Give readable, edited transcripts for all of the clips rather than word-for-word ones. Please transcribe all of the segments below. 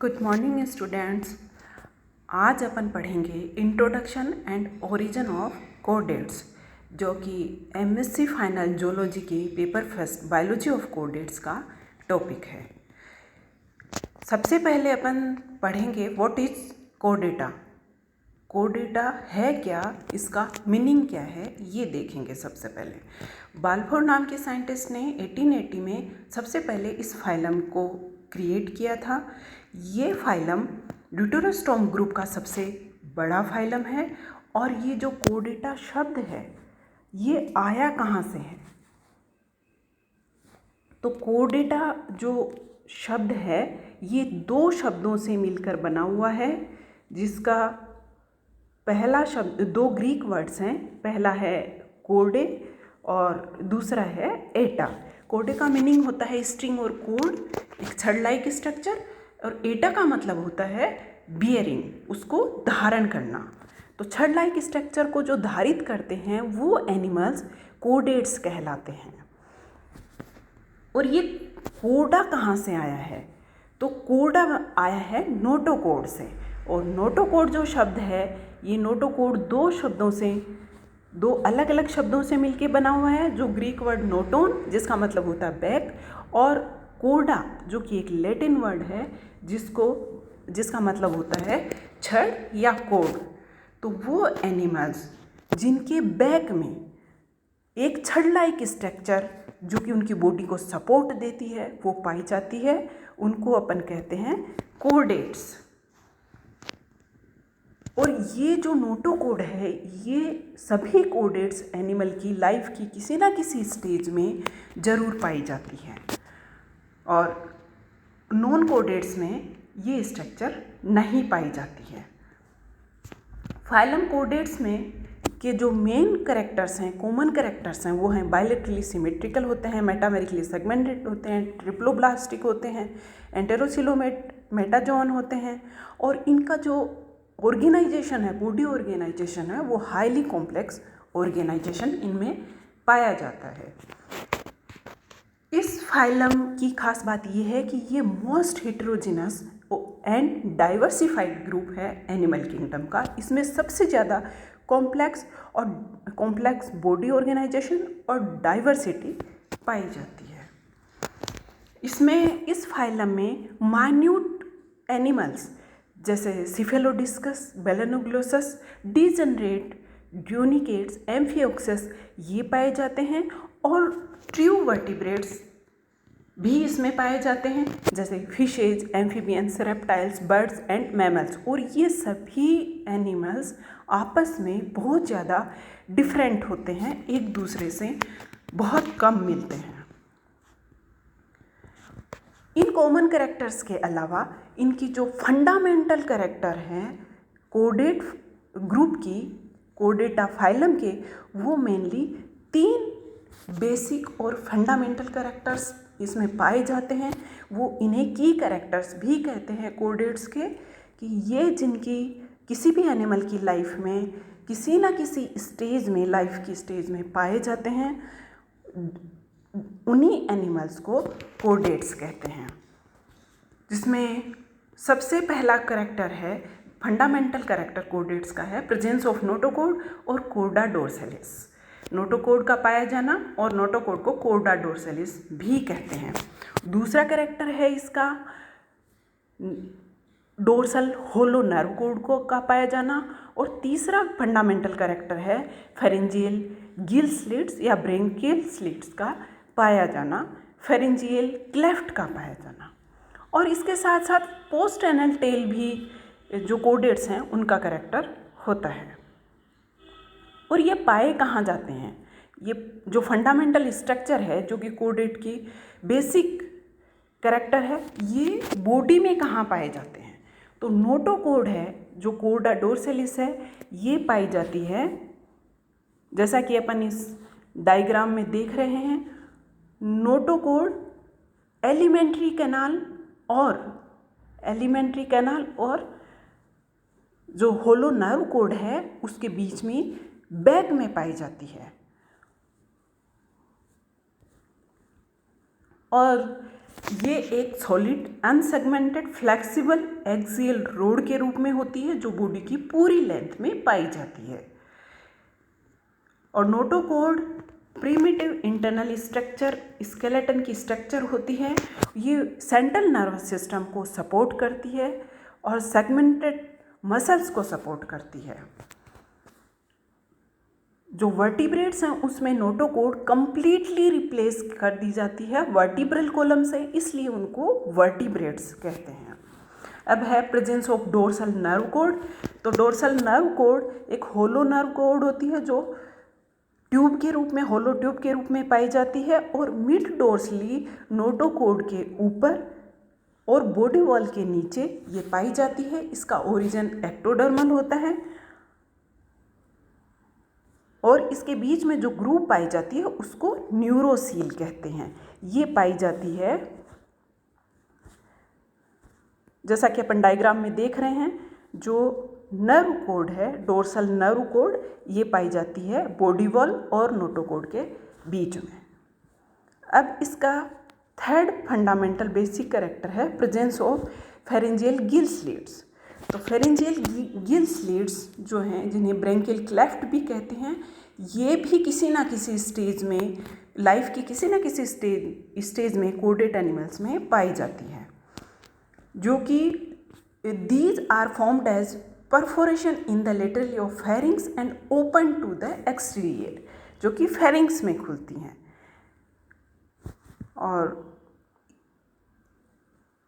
Good morning students. आज अपन पढ़ेंगे introduction and origin of कोडेट्स, जो कि एमएससी फाइनल जूलॉजी के पेपर फर्स्ट बायोलॉजी ऑफ कोडेट्स का टॉपिक है। सबसे पहले अपन पढ़ेंगे व्हाट इज कोडेटा। कोडेटा है क्या, इसका मीनिंग क्या है, ये देखेंगे। सबसे पहले बाल्फोर नाम के साइंटिस्ट ने 1880 में सबसे पहले इस फाइलम को क्रिएट किया था। ये फाइलम ड्यूटेरोस्टोम ग्रुप का सबसे बड़ा फाइलम है। और ये जो कोडेटा शब्द है ये आया कहाँ से है? तो कोडेटा जो शब्द है ये दो शब्दों से मिलकर बना हुआ है, जिसका पहला शब्द दो ग्रीक वर्ड्स हैं। पहला है कोडे और दूसरा है एटा। कोडे का मीनिंग होता है स्ट्रिंग और कोड, एक छड़ लाइक स्ट्रक्चर, और एटा का मतलब होता है बियरिंग, उसको धारण करना। तो छड़ लाइक स्ट्रक्चर को जो धारित करते हैं वो एनिमल्स कोडेट्स कहलाते हैं। और ये कोडा कहाँ से आया है? तो कोडा आया है नोटोकोड से। और नोटोकोड जो शब्द है, ये नोटोकोड दो अलग अलग शब्दों से मिलके बना हुआ है। जो ग्रीक वर्ड नोटोन, जिसका मतलब होता है बैक, और कोडा जो कि एक लैटिन वर्ड है जिसका मतलब होता है छड़ या कोड। तो वो एनिमल्स जिनके बैक में एक छड़ लाइक स्ट्रक्चर जो कि उनकी बॉडी को सपोर्ट देती है वो पाई जाती है, उनको अपन कहते हैं कोडेट्स। और ये जो नोटोकोड है, ये सभी कोडेट्स एनिमल की लाइफ की किसी ना किसी स्टेज में ज़रूर पाई जाती है। और नॉन कोडेट्स में ये स्ट्रक्चर नहीं पाई जाती है। फाइलम कोडेट्स में के जो मेन कैरेक्टर्स हैं, कॉमन कैरेक्टर्स हैं, वो हैं बायलेटरली सिमेट्रिकल होते हैं, मेटामेरिकली सेगमेंटेड होते हैं, ट्रिप्लोब्लास्टिक होते हैं, एंटेरोसिलोमेट मेटाजोन होते हैं। और इनका जो ऑर्गेनाइजेशन है, बॉडी ऑर्गेनाइजेशन है, वो हाईली कॉम्प्लेक्स ऑर्गेनाइजेशन इनमें पाया जाता है। इस फाइलम की खास बात यह है कि ये most heterogeneous and diversified group है एनिमल किंगडम का। इसमें सबसे ज़्यादा कॉम्प्लेक्स बॉडी ऑर्गेनाइजेशन और डाइवर्सिटी पाई जाती है। इस फाइलम में माइन्यूट एनिमल्स जैसे सिफेलोडिस्कस, बेलेनोग्लोसस, डिजनरेट, ड्यूनिकेट्स, एम्फियोक्सस ये पाए जाते हैं। और ट्रू वर्टिब्रेट्स भी इसमें पाए जाते हैं, जैसे fishes, amphibians, reptiles, birds and mammals. और ये सभी एनिमल्स आपस में बहुत ज़्यादा डिफरेंट होते हैं, एक दूसरे से बहुत कम मिलते हैं। इन कॉमन कैरेक्टर्स के अलावा इनकी जो फंडामेंटल कैरेक्टर हैं कोडेट ग्रुप की, कोडेटा फाइलम के, वो मेनली 3 बेसिक और फंडामेंटल कैरेक्टर्स इसमें पाए जाते हैं। वो इन्हें की कैरेक्टर्स भी कहते हैं कोडेट्स के, कि ये जिनकी किसी भी एनिमल की लाइफ में किसी ना किसी स्टेज में, लाइफ की स्टेज में पाए जाते हैं, उन्हीं एनिमल्स को कोडेट्स कहते हैं। जिसमें सबसे पहला कैरेक्टर है, फंडामेंटल कैरेक्टर कोडेट्स का है, प्रेजेंस ऑफ नोटोकोड और कोडा डोर्सैलिस। नोटोकोड का पाया जाना, और नोटोकोड को कोडा डोर्सैलिस भी कहते हैं। दूसरा कैरेक्टर है इसका डोर्सल होलो नर्व कोड को का पाया जाना। और तीसरा फंडामेंटल कैरेक्टर है फेरेंजियल गिल स्लिट्स या ब्रेंकियल स्लिट्स का पाया जाना, फेरेंजियल क्लेफ्ट का पाया जाना। और इसके साथ साथ पोस्ट एनल टेल भी जो कोडेट्स हैं उनका कैरेक्टर होता है। और ये पाए कहाँ जाते हैं? ये जो फंडामेंटल स्ट्रक्चर है, जो कि कोडेट की बेसिक कैरेक्टर है, ये बॉडी में कहाँ पाए जाते हैं? तो नोटोकोड है जो कोडा डोर्सैलिस है, ये पाई जाती है, जैसा कि अपन इस डायग्राम में देख रहे हैं। नोटोकोड एलिमेंट्री कैनाल और जो होलो नर्व कोड है उसके बीच में बैक में पाई जाती है। और ये एक solid unsegmented flexible axial road के रूप में होती है जो बॉडी की पूरी लेंथ में पाई जाती है। और notochord primitive internal structure skeleton की स्ट्रक्चर होती है। ये सेंट्रल नर्वस सिस्टम को सपोर्ट करती है और सेगमेंटेड मसल्स को सपोर्ट करती है। जो वर्टिब्रेट्स हैं उसमें नोटोकॉर्ड कंप्लीटली रिप्लेस कर दी जाती है वर्टिब्रल कॉलम से, इसलिए उनको वर्टिब्रेट्स कहते हैं। अब है presence of dorsal nerve cord. तो डोर्सल नर्व कॉर्ड एक होलो नर्व कॉर्ड होती है जो ट्यूब के रूप में, होलो ट्यूब के रूप में पाई जाती है और मिड डोर्सली नोटोकॉर्ड के ऊपर और बॉडी वॉल के नीचे ये पाई जाती है। इसका ओरिजिन एक्टोडर्मल होता है और इसके बीच में जो ग्रूव पाई जाती है उसको न्यूरोसील कहते हैं। ये पाई जाती है, जैसा कि अपन डायग्राम में देख रहे हैं, जो नर्व कॉर्ड है डोर्सल नर्व कॉर्ड, ये पाई जाती है बॉडी वॉल और नोटोकॉर्ड के बीच में। अब इसका थर्ड फंडामेंटल बेसिक कैरेक्टर है presence of pharyngeal gill slits. तो फेरेंजियल गिल स्लिट्स जो हैं, जिन्हें ब्रेंकियल क्लेफ्ट भी कहते हैं, ये भी किसी ना किसी स्टेज में, लाइफ की किसी ना किसी स्टेज में कोडेड एनिमल्स में पाई जाती है, जो कि these are formed as perforation in the laterally of pharynx and open to the exterior, जो कि फेरिंग्स में खुलती हैं। और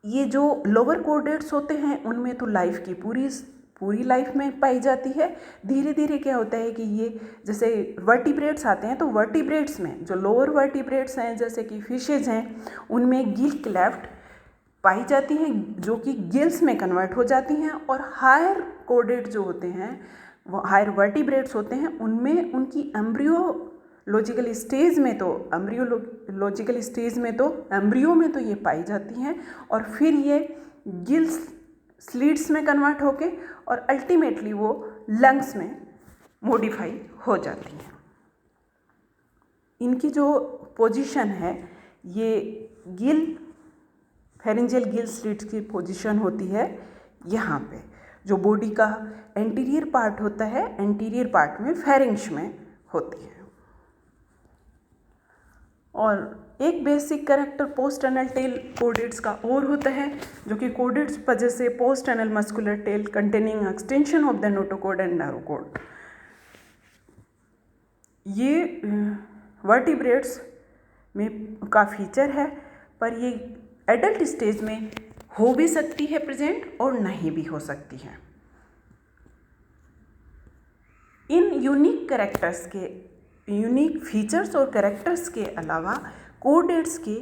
ये जो लोअर कोडेट्स होते हैं उनमें तो लाइफ की पूरी लाइफ में पाई जाती है। धीरे धीरे क्या होता है कि ये जैसे वर्टिब्रेट्स आते हैं तो वर्टिब्रेट्स में जो लोअर वर्टिब्रेट्स हैं जैसे कि फिशेज हैं, उनमें गिल क्लेफ्ट पाई जाती हैं जो कि गिल्स में कन्वर्ट हो जाती हैं। और हायर कोडेट जो होते हैं, वो हायर वर्टिब्रेट्स होते हैं, उनमें उनकी एम्ब्रियोलॉजिकल स्टेज में तो एम्ब्रियो में तो ये पाई जाती हैं और फिर ये गिल्स स्लिट्स में कन्वर्ट होके और अल्टीमेटली वो लंग्स में मॉडिफाई हो जाती हैं। इनकी जो पोजीशन है, ये फेरेंजियल गिल स्लिट्स की पोजीशन होती है यहाँ पे। जो बॉडी का एंटीरियर पार्ट होता है, एंटीरियर पार्ट में फेरिंग्स में होती है। और एक basic character post anal tail chordates का और होता है, जो कि कोडेट्स वजह से post anal muscular tail containing extension of the notochord and nerve cord. ये वर्टिब्रेट्स में का फीचर है, पर ये एडल्ट स्टेज में हो भी सकती है प्रेजेंट और नहीं भी हो सकती है। इन यूनिक फीचर्स और कैरेक्टर्स के अलावा कोडेट्स के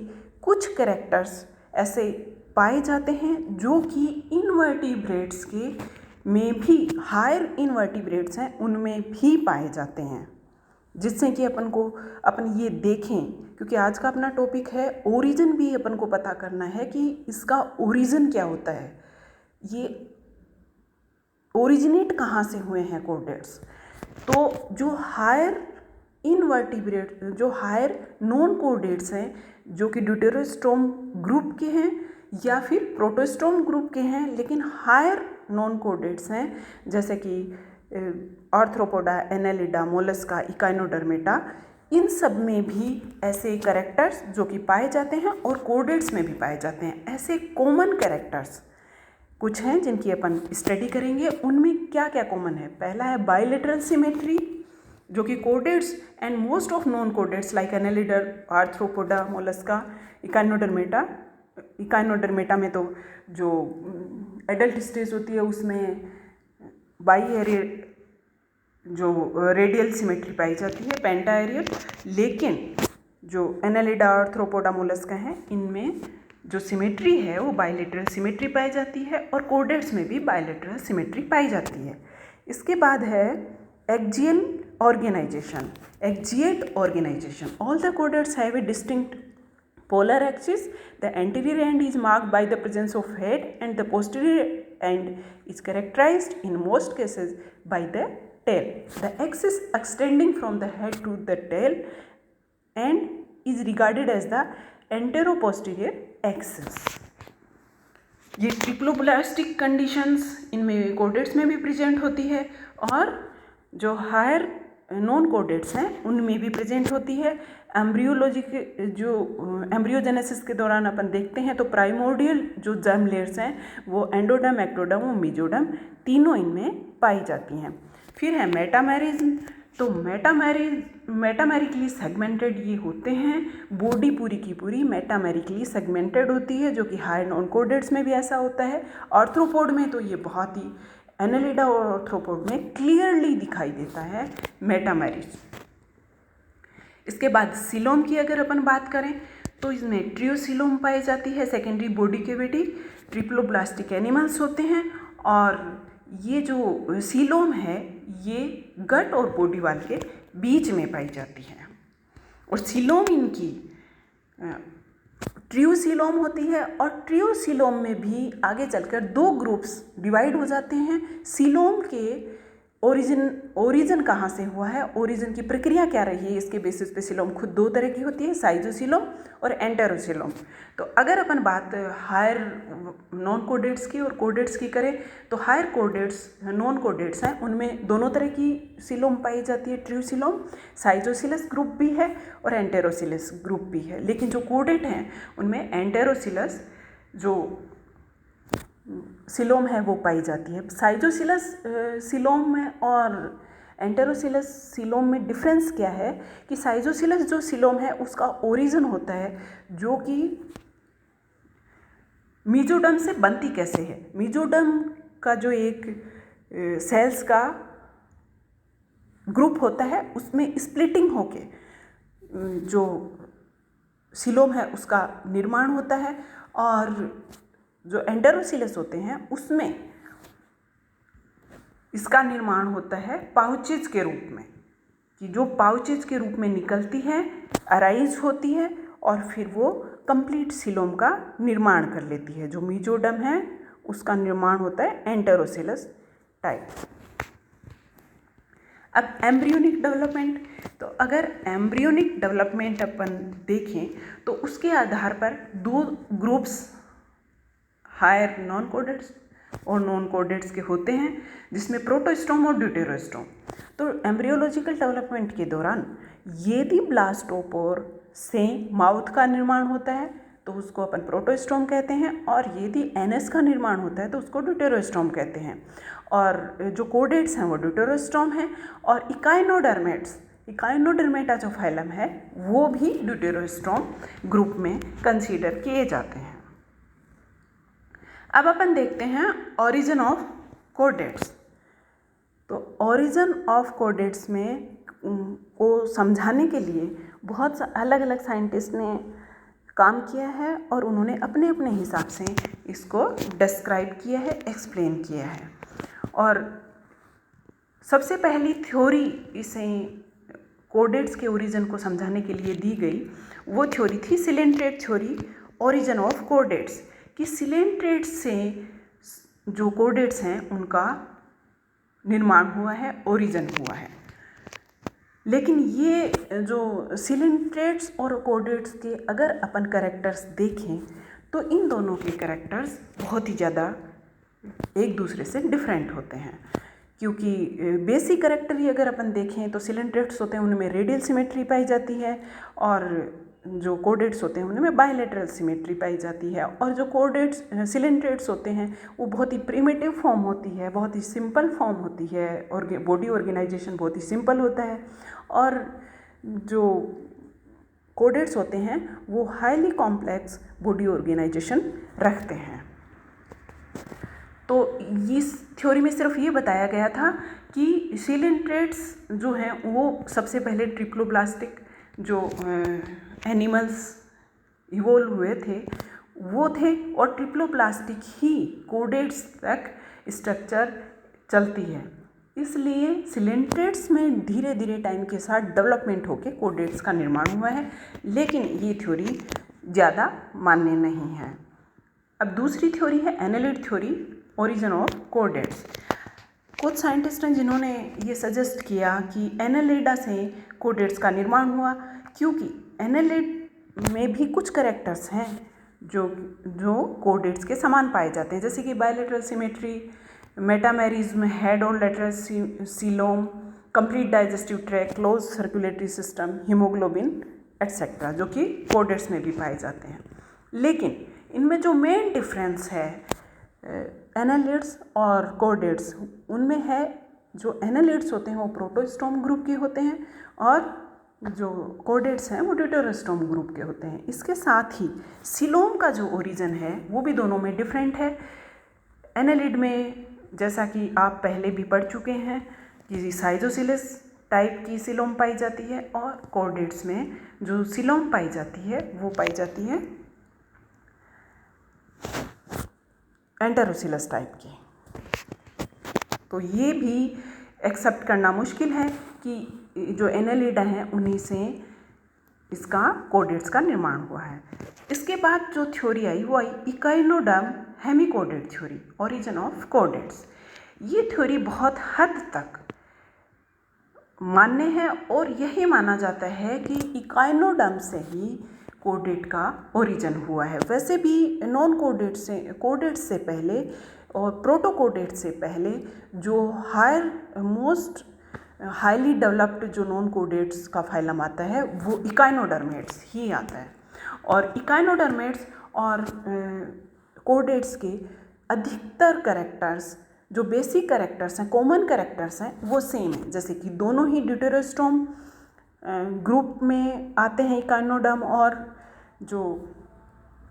कुछ कैरेक्टर्स ऐसे पाए जाते हैं जो कि इनवर्टिब्रेट्स के में भी, हायर इनवर्टिब्रेट्स हैं उनमें भी पाए जाते हैं, जिससे कि अपन ये देखें, क्योंकि आज का अपना टॉपिक है ओरिजिन, भी अपन को पता करना है कि इसका ओरिजिन क्या होता है, ये ओरिजिनेट कहाँ से हुए हैं कोडेट्स। तो जो हायर इनवर्टिब्रेट, जो हायर नॉन कोडेट्स हैं, जो कि ड्यूटेरोस्टोम ग्रुप के हैं या फिर प्रोटोस्टोम ग्रुप के हैं, लेकिन हायर नॉन कोडेट्स हैं, जैसे कि आर्थ्रोपोडा, एनेलिडा, मोलस्का, इकाइनोडर्मेटा, इन सब में भी ऐसे कैरेक्टर्स जो कि पाए जाते हैं और कोडेट्स में भी पाए जाते हैं। ऐसे कॉमन कैरेक्टर्स कुछ हैं जिनकी अपन स्टडी करेंगे। उनमें क्या क्या कॉमन है? पहला है बायलेटरल सिमेट्री, जो कि chordates and most of non chordates like annelida, arthropoda, mollusca, echinodermata में तो जो एडल्ट स्टेज होती है उसमें बाई जो रेडियल सिमेट्री पाई जाती है, पेंटा एरियल। लेकिन जो एनेलिडा, आर्थ्रोपोडा, मोलस्का हैं, इनमें जो सिमेट्री है वो बायलेटरल सिमेट्री पाई जाती है और कोडेट्स में भी बायलेटरल सिमेट्री पाई जाती है। इसके बाद है axial organization, axiate organization. All the codettes have a distinct polar axis. The anterior end is marked by the presence of head and the posterior end is characterized in most cases by the tail. The axis extending from the head to the tail end is regarded as the anteroposterior axis. ये triploblastic conditions इनमें chordates में भी present होती है और जो higher non कोडेट्स हैं उनमें भी प्रेजेंट होती है। एम्ब्रियोलॉजी के जो एम्ब्रियोजेनेसिस के दौरान अपन देखते हैं तो प्राइमोर्डियल जो जर्म लेयर्स हैं वो एंडोडर्म, एक्टोडर्म और मेसोडर्म तीनों इनमें पाई जाती हैं। फिर है मेटामेरिज्म। तो मेटामेरिकली सेगमेंटेड ये होते हैं, बॉडी पूरी की पूरी मेटामेरिकली सेगमेंटेड होती है, जो कि हायर नॉन कोडेट्स में भी ऐसा होता है। आर्थ्रोपोड में तो ये बहुत ही एनालिडा और आर्थ्रोपोड में क्लियरली दिखाई देता है मेटामेरिज्म। इसके बाद सिलोम की अगर अपन बात करें तो इसमें ट्रियोसिलोम पाई जाती है, secondary body cavity, triploblastic animals होते हैं। और ये जो सीलोम है ये गट और बॉडी वाल के बीच में पाई जाती है। और सीलोम इनकी ट्रियोसिलोम होती है और ट्रियोसिलोम में भी आगे चलकर दो ग्रुप्स डिवाइड हो जाते हैं। सीलोम के ओरिजिन कहाँ से हुआ है, ओरिजिन की प्रक्रिया क्या रही है, इसके बेसिस पे सीलोम खुद दो तरह की होती है, साइजोसीलोम और एंटेरोसीलोम। तो अगर अपन बात हायर नॉन कोडेट्स की और कोडेट्स की करें तो हायर कोडेट्स नॉन कोडेट्स हैं उनमें दोनों तरह की सीलोम पाई जाती है, ट्रियोसिलोम, साइजोसिलस ग्रुप भी है और एंटेरोसिलस ग्रुप भी है। लेकिन जो कोडेट हैं उनमें एंटेरोसिलस जो सिलोम है वो पाई जाती है। साइजोसिलस सिलोम में और एंटेरोसिलस सिलोम में डिफरेंस क्या है कि साइजोसिलस जो सिलोम है उसका ओरिजिन होता है जो कि मेसोडर्म से बनती कैसे है। मेसोडर्म का जो एक सेल्स का ग्रुप होता है उसमें स्प्लिटिंग होके जो सिलोम है उसका निर्माण होता है। और जो एंटेरोसिलस होते हैं उसमें इसका निर्माण होता है पाउचेज के रूप में, कि जो पाउचेज के रूप में निकलती है, अराइज होती है और फिर वो कंप्लीट सिलोम का निर्माण कर लेती है। जो मेसोडर्म है उसका निर्माण होता है एंटेरोसिलस टाइप। अब एम्ब्रियोनिक डेवलपमेंट। तो अगर एम्ब्रियोनिक डेवलपमेंट अपन देखें तो उसके आधार पर दो ग्रुप्स हायर नॉन कोडेट्स और नॉन कोडेट्स के होते हैं, जिसमें प्रोटोस्टोम और ड्यूटेरोस्टोम। तो एम्ब्रियोलॉजिकल डेवलपमेंट के दौरान यदि ब्लास्टोपोर से माउथ का निर्माण होता है तो उसको अपन प्रोटोस्टोम कहते हैं, और यदि एनएस का निर्माण होता है तो उसको ड्यूटेरोस्टोम कहते हैं। और जो कोडेट्स हैं वो ड्यूटेरोस्टोम हैं, और इकाइनोडर्मेटा जो फाइलम है वो भी ड्यूटेरोस्टोम ग्रुप में कंसीडर किए जाते हैं। अब अपन देखते हैं ओरिजिन ऑफ कोडेट्स। तो ओरिजिन ऑफ कोडेट्स में को समझाने के लिए बहुत अलग अलग साइंटिस्ट ने काम किया है और उन्होंने अपने अपने हिसाब से इसको डिस्क्राइब किया है, एक्सप्लेन किया है। और सबसे पहली थ्योरी इसे कोडेट्स के ओरिजिन को समझाने के लिए दी गई, वो थ्योरी थी सिलेंट्रेट थ्योरी, ओरिजिन ऑफ कोडेट्स। कि सिलेंट्रेट से जो कोडेट्स हैं उनका निर्माण हुआ है, ओरिजिन हुआ है। लेकिन ये जो सिलेंट्रेट्स और कोडेट्स के अगर अपन कैरेक्टर्स देखें तो इन दोनों के कैरेक्टर्स बहुत ही ज़्यादा एक दूसरे से डिफरेंट होते हैं। क्योंकि बेसिक कैरेक्टर ही अगर अपन देखें तो सिलेंट्रेट्स होते हैं उनमें रेडियल सिमेट्री पाई जाती है, और जो कोडेट्स होते हैं उनमें बायलैटरल सिमेट्री पाई जाती है। और जो कोडेट्स सिलेंट्रेट्स होते हैं वो बहुत ही प्रिमिटिव फॉर्म होती है, बहुत ही सिंपल फॉर्म होती है, और बॉडी ऑर्गेनाइजेशन बहुत ही सिंपल होता है। और जो कोडेट्स होते हैं वो हाईली कॉम्प्लेक्स बॉडी ऑर्गेनाइजेशन रखते हैं। तो इस थ्योरी में सिर्फ ये बताया गया था कि सिलेंट्रेट्स जो हैं वो सबसे पहले ट्रिप्लोब्लास्टिक जो एनिमल्स इवोल्व हुए थे वो थे, और ट्रिप्लोब्लास्टिक ही कोडेट्स तक स्ट्रक्चर चलती है। इसलिए सिलेंट्रेट्स में धीरे धीरे टाइम के साथ डेवलपमेंट होकर कोडेट्स का निर्माण हुआ है, लेकिन ये थ्योरी ज़्यादा मान्य नहीं है। अब दूसरी थ्योरी है एनालिड थ्योरी, ओरिजिन ऑफ कोडेट्स। कुछ साइंटिस्ट हैं जिन्होंने ये सजेस्ट किया कि एनालिडा से कोडेट्स का निर्माण हुआ, क्योंकि एनालिड में भी कुछ कैरेक्टर्स हैं जो जो कोडेट्स के समान पाए जाते हैं, जैसे कि बायलैटरल सिमेट्री, मेटामेरिज्म, हेड और lateral coelom, complete digestive tract, close circulatory system, haemoglobin etcetera, जो कि कोडेट्स में भी पाए जाते हैं। लेकिन इनमें जो मेन डिफरेंस है एनालिड्स और कोडेट्स, उनमें है जो एनालिड्स होते हैं वो प्रोटोस्टोम ग्रुप के होते हैं और जो कोडेट्स हैं वो ड्यूटेरोस्टोम ग्रुप के होते हैं। इसके साथ ही सीलोम का जो ओरिजिन है वो भी दोनों में डिफरेंट है। एनालिड में जैसा कि आप पहले भी पढ़ चुके हैं कि साइजोसिलस टाइप की सीलोम पाई जाती है और कोडेट्स में जो सीलोम पाई जाती है वो पाई जाती है एंटेरोसिलस टाइप की। तो ये भी एक्सेप्ट करना मुश्किल है कि जो एनालिडा हैं उन्हीं से इसका कोडेट्स का निर्माण हुआ है। इसके बाद जो थ्योरी आई वो आई echinoderm hemichordate theory, origin of chordates. ये थ्योरी बहुत हद तक मान्य है और यही माना जाता है कि इकाइनोडर्म से ही कोडेट का ओरिजिन हुआ है। वैसे भी नॉन कोडेट से पहले और प्रोटोकोडेट से पहले जो मोस्ट हाईली डेवलप्ड जो नॉन कोडेट्स का फाइलम आता है वो इकाइनोडर्मेट्स ही आता है। और इकाइनोडर्मेट्स और कोडेट्स के अधिकतर कैरेक्टर्स, जो बेसिक कैरेक्टर्स हैं, कॉमन कैरेक्टर्स हैं, वो सेम है। जैसे कि दोनों ही ड्यूटेरोस्टोम ग्रुप में आते हैं इकाइनोडर्म और जो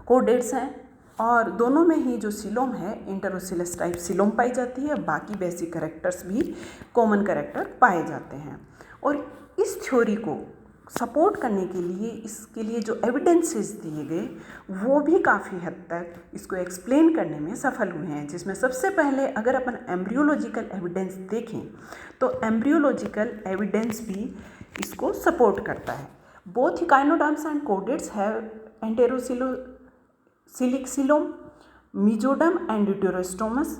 कोडेट्स हैं, और दोनों में ही जो सीलोम है एंटेरोसिलस टाइप सीलोम पाई जाती है। बाकी बेसिक कैरेक्टर्स भी कॉमन कैरेक्टर पाए जाते हैं। और इस थ्योरी को सपोर्ट करने के लिए इसके लिए जो एविडेंसेस दिए गए वो भी काफ़ी हद तक इसको एक्सप्लेन करने में सफल हुए हैं। जिसमें सबसे पहले अगर अपन एम्ब्रियोलॉजिकल एविडेंस देखें तो एम्ब्रियोलॉजिकल एविडेंस भी इसको सपोर्ट करता है। Both echinoderms and chordates have enterocoelic coelom, mesoderm and deuterostomous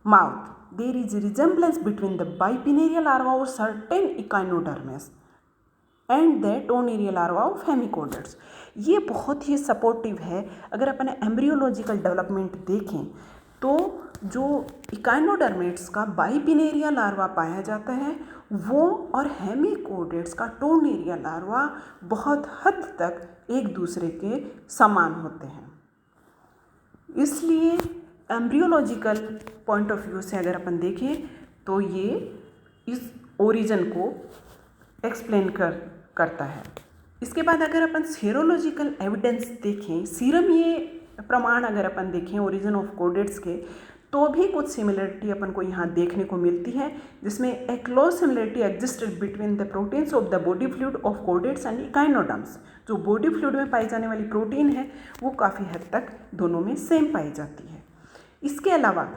mouth. There is a resemblance between the bipinnate larva of certain echinoderms and the tonereal larva of hemicodetes. ये बहुत ही supportive है। अगर अपन embryological development देखें तो जो echinoderms का bipinnaria larva पाया जाता है वो और हेमिकोडेट्स का टोनेरिया लार्वा बहुत हद तक एक दूसरे के समान होते हैं। इसलिए एम्ब्रियोलॉजिकल पॉइंट ऑफ व्यू से अगर अपन देखें तो ये इस ओरिजिन को एक्सप्लेन करता है। इसके बाद अगर अपन सीरोलॉजिकल एविडेंस देखें, सीरम ये प्रमाण अगर अपन देखें ओरिजिन ऑफ कोडेट्स के, तो भी कुछ सिमिलरिटी अपन को यहाँ देखने को मिलती है, जिसमें a close similarity existed between the proteins of the body fluid of chordates and echinoderms. जो बॉडी फ्लूइड में पाई जाने वाली प्रोटीन है वो काफ़ी हद तक दोनों में सेम पाई जाती है। इसके अलावा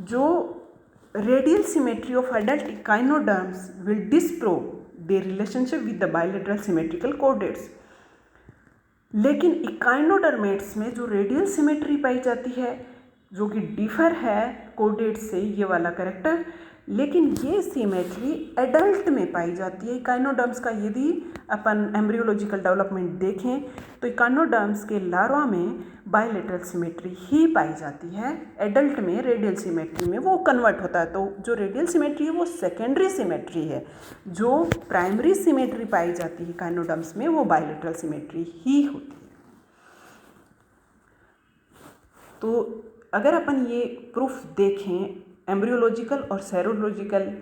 जो radial symmetry of adult echinoderms will disprove their relationship with the bilateral symmetrical कोडेट्स। लेकिन इकाइनोडर्मेट्स में जो रेडियल सिमेट्री पाई जाती है जो कि डिफर है कोडेट से, ये वाला कैरेक्टर, लेकिन ये सिमेट्री एडल्ट में पाई जाती है। इकाइनोडर्म्स का यदि अपन एम्ब्रियोलॉजिकल डेवलपमेंट देखें तो इकाइनोडर्म्स के लार्वा में बायलैटरल सिमेट्री ही पाई जाती है। एडल्ट में रेडियल सिमेट्री में वो कन्वर्ट होता है। तो जो रेडियल सिमेट्री है वो सेकेंडरी सिमेट्री है। जो प्राइमरी सिमेट्री पाई जाती है इकाइनोडर्म्स में वो बायलैटरल सिमेट्री ही होती है। तो अगर अपन ये प्रूफ देखें, एम्ब्रियोलॉजिकल और सेरोलॉजिकल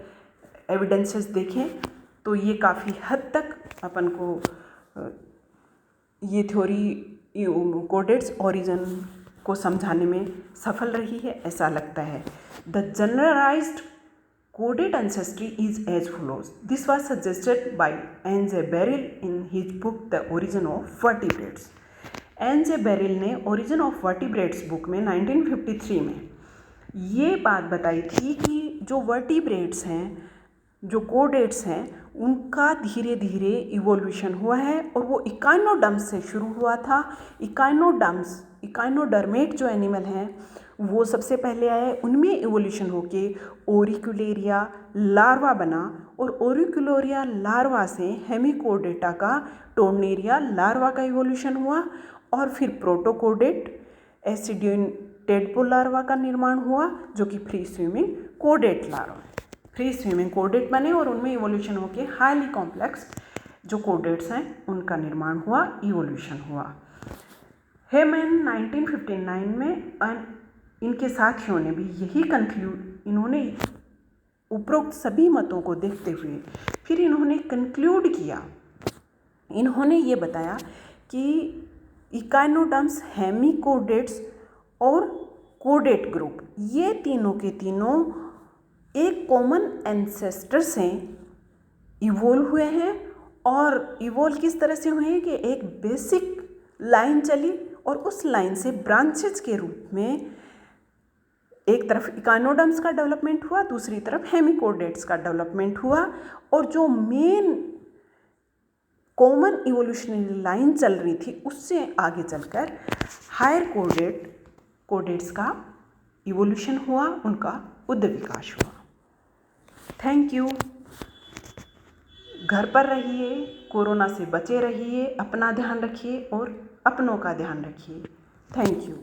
एविडेंसेस देखें, तो ये काफ़ी हद तक अपन को ये थ्योरी कोडेट्स ओरिजिन को समझाने में सफल रही है, ऐसा लगता है। द जनरलाइज्ड कोडेट ancestry is as follows. This was suggested by N J Berrill in his book the origin of vertebrates. N J Berrill ने ओरिजिन ऑफ वर्टिब्रेट्स बुक में 1953 में ये बात बताई थी कि जो वर्टिब्रेट्स हैं, जो कोडेट्स हैं, उनका धीरे धीरे इवोल्यूशन हुआ है और वो इकाइनोडर्म्स से शुरू हुआ था। इकाइनोडर्मेट जो एनिमल हैं वो सबसे पहले आए, उनमें इवोल्यूशन होके ओरिकुलेरिया लार्वा बना और ओरिकुलेरिया लार्वा से हेमिकोडेटा का टोर्नेरिया लार्वा का इवोल्यूशन हुआ और फिर प्रोटोकोडेट एसिडियन टेडपोल लार्वा का निर्माण हुआ, जो कि फ्री स्विमिंग कोडेट लार्वा है। फ्री स्विमिंग कोडेट बने और उनमें इवोल्यूशन होकर हाईली कॉम्प्लेक्स जो कोडेट्स हैं उनका निर्माण हुआ, इवोल्यूशन हुआ। हेमन 1959 में इनके साथियों ने भी यही इन्होंने उपरोक्त सभी मतों को देखते हुए फिर इन्होंने कंक्लूड किया, इन्होंने ये बताया कि इकाइनोडर्म्स, हेमिकोडेट्स और कोडेट ग्रुप ये तीनों के तीनों एक कॉमन एंसेस्टर से इवोल्व हुए हैं। और इवोल्व किस तरह से हुए हैं कि एक बेसिक लाइन चली और उस लाइन से ब्रांचेस के रूप में एक तरफ इकाइनोडर्म्स का डेवलपमेंट हुआ, दूसरी तरफ हेमिकोडेट्स का डेवलपमेंट हुआ। और जो मेन कॉमन इवोल्यूशनरी लाइन चल रही थी उससे आगे चलकर हायर कोडेट्स का इवोल्यूशन हुआ, उनका उद्ध विकास हुआ। Thank you. घर पर रहिए, कोरोना से बचे रहिए, अपना ध्यान रखिए और अपनों का ध्यान रखिए। Thank you.